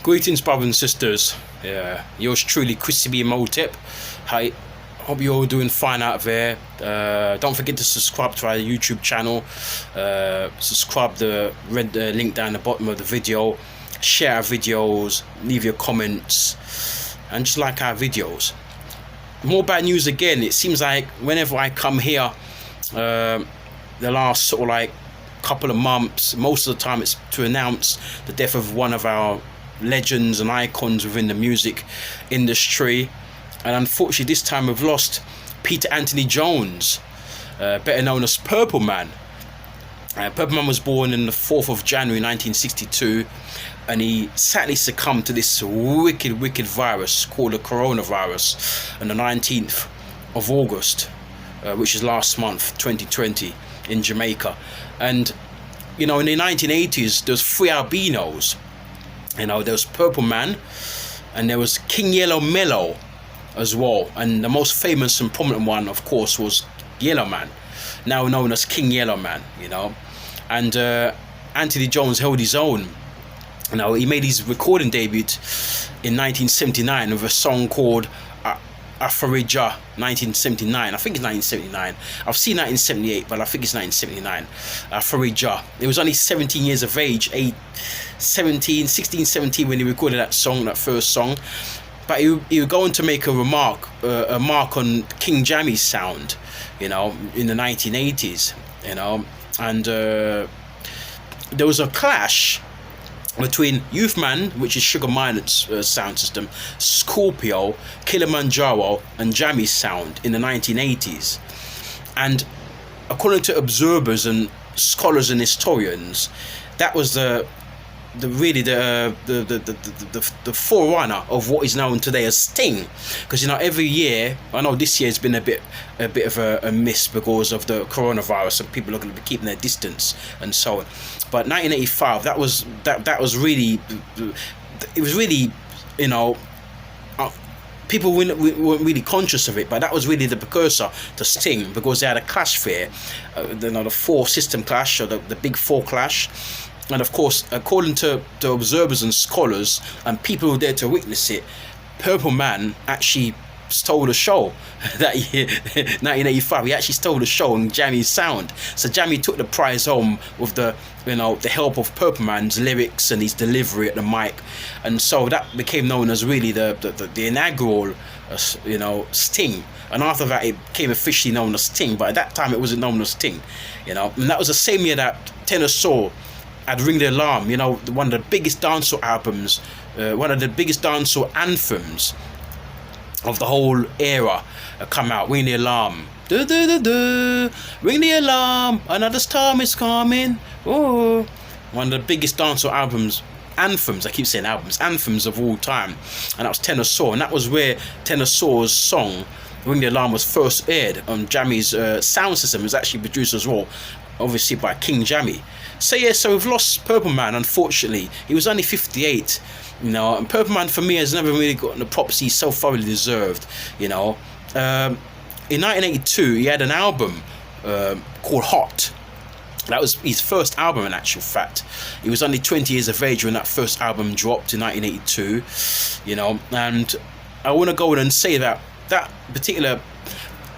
Greetings, brothers and sisters. Yeah, yours truly, Chrissy B. Motep. Hi, hope you're all doing fine out there. Don't forget to subscribe to our YouTube channel. Subscribe the red link down the bottom of the video. Share our videos, leave your comments, and just like our videos. More bad news again. It seems like whenever I come here, the last sort of like couple of months, most of the time it's to announce the death of one of our legends and icons within the music industry. And unfortunately this time we've lost Peter Anthony Jones, better known as Purpleman. Purpleman was born on the 4th of January 1962, and he sadly succumbed to this wicked virus called the coronavirus on the 19th of August, which is last month, 2020, in Jamaica. And you know, in the 1980s there was 3 albinos. You know, there was Purpleman, and there was King Yellow Mellow as well, and the most famous and prominent one, of course, was Yellowman, now known as King Yellowman. You know, and Anthony Jones held his own. You know, he made his recording debut in 1979 with a song called Afarija 1979. I think it's 1979. I've seen 1978, but I think it's 1979. Afarija. He was only 17 years of age, 16, 17 when he recorded that song, that first song. But he would go on to make a mark on King Jammy's sound, you know, in the 1980s, you know. And there was a clash between Youthman, which is Sugar Minot's sound system, Scorpio, Kilimanjaro, and Jammy's sound in the 1980s. And according to observers and scholars and historians, that was the forerunner of what is known today as Sting. Because, you know, every year, I know this year has been a bit of a miss because of the coronavirus, and people are going to be keeping their distance and so on. But 1985, that was really, it was really, you know, people weren't really conscious of it, but that was really the precursor to Sting, because they had a clash there, the 4-system clash, or the big 4 clash. And of course, according to observers and scholars and people who were there to witness it, Purpleman actually stole the show that year, 1985. He actually stole the show on Jammy's sound. So Jammy took the prize home with the help of Purpleman's lyrics and his delivery at the mic, and so that became known as really the inaugural, Sting. And after that, it became officially known as Sting. But at that time, it wasn't known as Sting, you know. And that was the same year that Tenor Saw had Ring the Alarm, you know, one of the biggest dancehall albums, one of the biggest dancehall anthems of the whole era, come out. Ring the Alarm, du, du, du, du. Ring the alarm, another storm is coming. Oh, one of the biggest dancehall anthems. I keep saying anthems of all time, and that was Tenor Saw, and that was where Tenor Saw's song Ring the Alarm was first aired on Jammy's sound system. It was actually produced as well, obviously, by King Jammy. So yeah, so we've lost Purpleman, unfortunately. He was only 58, you know, and Purpleman for me has never really gotten the props he so thoroughly deserved, you know. In 1982, he had an album called Hot. That was his first album, in actual fact. He was only 20 years of age when that first album dropped in 1982, you know. And I want to go in and say that that particular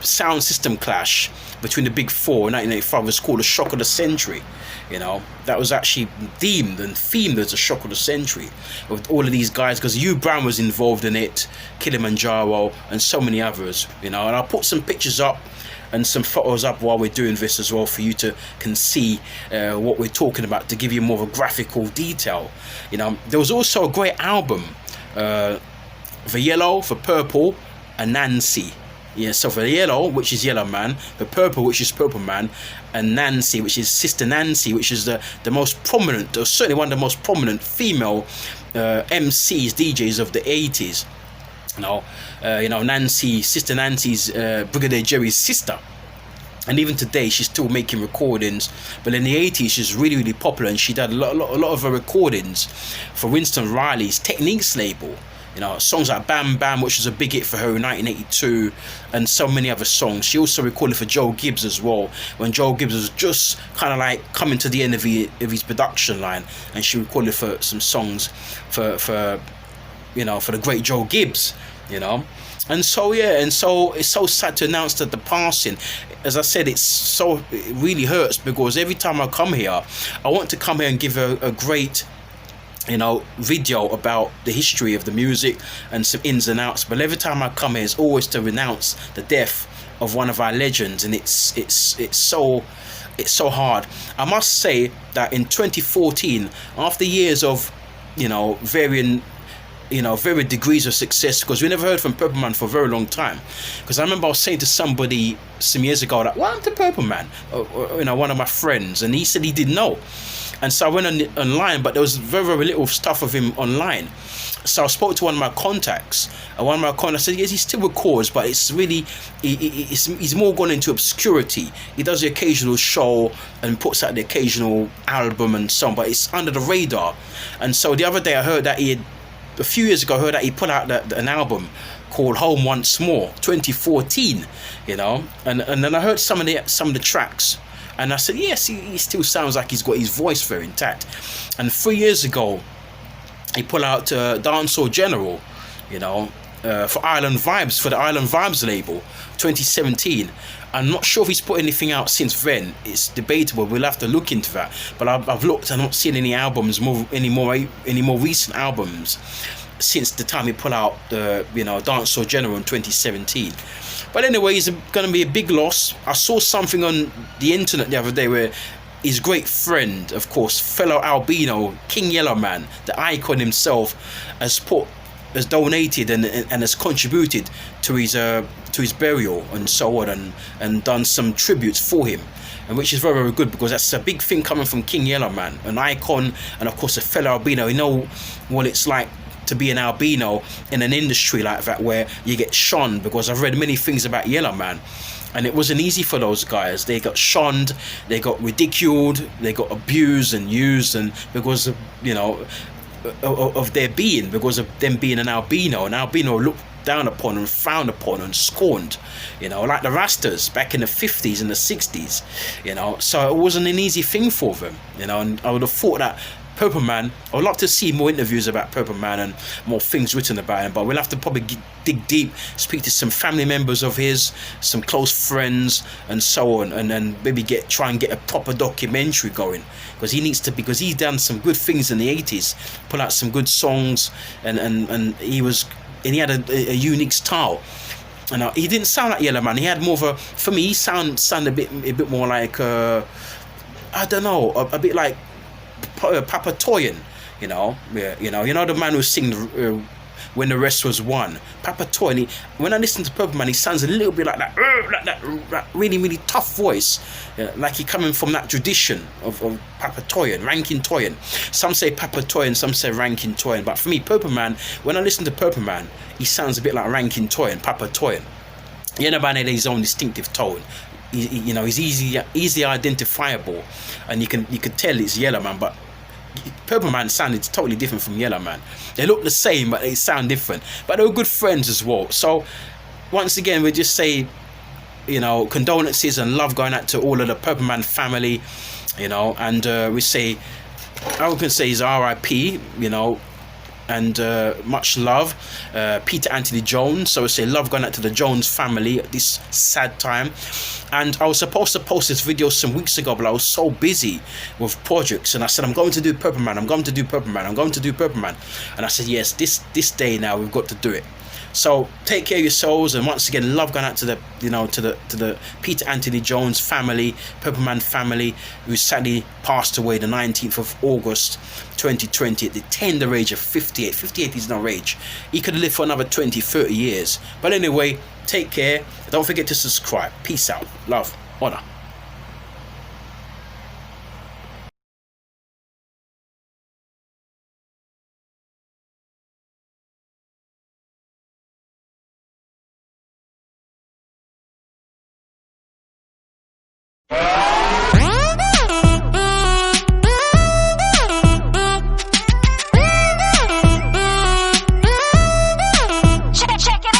sound system clash between the big 4 in 1985 was called the Shock of the Century. You know, that was actually themed as a Shock of the Century with all of these guys, because Hugh Brown was involved in it, Kilimanjaro, and so many others, you know. And I'll put some pictures up and some photos up while we're doing this as well, for you to can see what we're talking about, to give you more of a graphical detail. You know, there was also a great album for Yellow, for Purple, and Nancy. Yeah, so for Yellow, which is Yellowman, the Purple, which is Purpleman, and Nancy, which is Sister Nancy, which is the most prominent, or certainly one of the most prominent female MCs, DJs of the 80s. You know, Nancy, Sister Nancy's Brigadier Jerry's sister. And even today, she's still making recordings. But in the 80s, she's really popular, and she did a lot of her recordings for Winston Riley's Techniques label. You know, songs like Bam Bam, which was a big hit for her in 1982, and so many other songs. She also recorded for Joe Gibbs as well, when Joe Gibbs was just kind of like coming to the end of his production line, and she recorded for some songs for you know, for the great Joe Gibbs, you know. And so yeah, and so it's so sad to announce that the passing. As I said, it really hurts, because every time I come here, I want to come here and give a great, you know, video about the history of the music and some ins and outs. But every time I come here, it's always to renounce the death of one of our legends, and it's so hard. I must say that in 2014, after years of, you know, varying degrees of success, because we never heard from Purpleman for a very long time. Because I remember I was saying to somebody some years ago that, what happened to Purpleman? You know, one of my friends, and he said he didn't know. And so I went online, but there was very, very little stuff of him online. So I spoke to one of my contacts, and one of my contacts said, yes, he still records, but it's really, he's more gone into obscurity. He does the occasional show and puts out the occasional album and so on, but it's under the radar. And so the other day I heard that a few years ago, I heard that he put out an album called Home Once More, 2014, you know, and then I heard some of the tracks, and I said, yes, he still sounds like he's got his voice very intact. And 3 years ago, he put out Dancehall General, you know, for Island Vibes, for the Island Vibes label, 2017. I'm not sure if he's put anything out since then. It's debatable. We'll have to look into that. But I've looked and not seen any albums, any more recent albums since the time he put out the, you know, Dancehall General in 2017. But anyway, it's going to be a big loss. I saw something on the internet the other day where his great friend, of course, fellow albino King Yellowman, the icon himself, has donated and has contributed to his burial and so on, and done some tributes for him, and which is very, very good, because that's a big thing coming from King Yellowman, an icon, and of course a fellow albino. You know what it's like to be an albino in an industry like that, where you get shunned, because I've read many things about Yellowman, and it wasn't easy for those guys. They got shunned, they got ridiculed, they got abused and used, and because of, you know, of their being, because of them being an albino looked down upon and frowned upon and scorned, you know, like the Rastas back in the 50s and the 60s, you know. So it wasn't an easy thing for them, you know. And I would have thought that Purpleman, I would love to see more interviews about Purpleman and more things written about him, but we'll have to probably dig deep, speak to some family members of his, some close friends and so on, and then maybe try and get a proper documentary going, because he's done some good things in the 80s, put out some good songs, and he had a unique style. And he didn't sound like Yellowman. He had more of a, for me, he sounded a bit more like I don't know, a bit like Papa Toyin, you know. Yeah, you know the man who sing When the Rest Was Won. Papa Toyin. When I listen to Purpleman, he sounds a little bit like that really, really tough voice, like he coming from that tradition of Papa Toyin, Rankin Toyin. Some say Papa Toyin, some say Rankin Toyin, but for me, Purpleman, when I listen to Purpleman, he sounds a bit like Rankin Toyin, Papa Toyin. Yellowman had his own distinctive tone. You know, he's easily identifiable, and you could tell it's Yellowman, but Purpleman sounded totally different from Yellowman. They look the same, but they sound different. But they were good friends as well. So once again, we just say, you know, condolences and love going out to all of the Purpleman family, you know, and we say, all we can say is R.I.P., you know, and much love, Peter Anthony Jones. So I say love going out to the Jones family at this sad time. And I was supposed to post this video some weeks ago, but I was so busy with projects, and I said, I'm going to do Purpleman, I'm going to do Purpleman, I'm going to do Purpleman. And I said, yes, this day now we've got to do it. So take care of your souls, and once again, love going out to the, you know, to the Peter Anthony Jones family, Purpleman family, who sadly passed away the 19th of August 2020 at the tender age of 58. 58 is no age. He could have lived for another 20, 30 years. But anyway, take care. Don't forget to subscribe. Peace out. Love. Honor.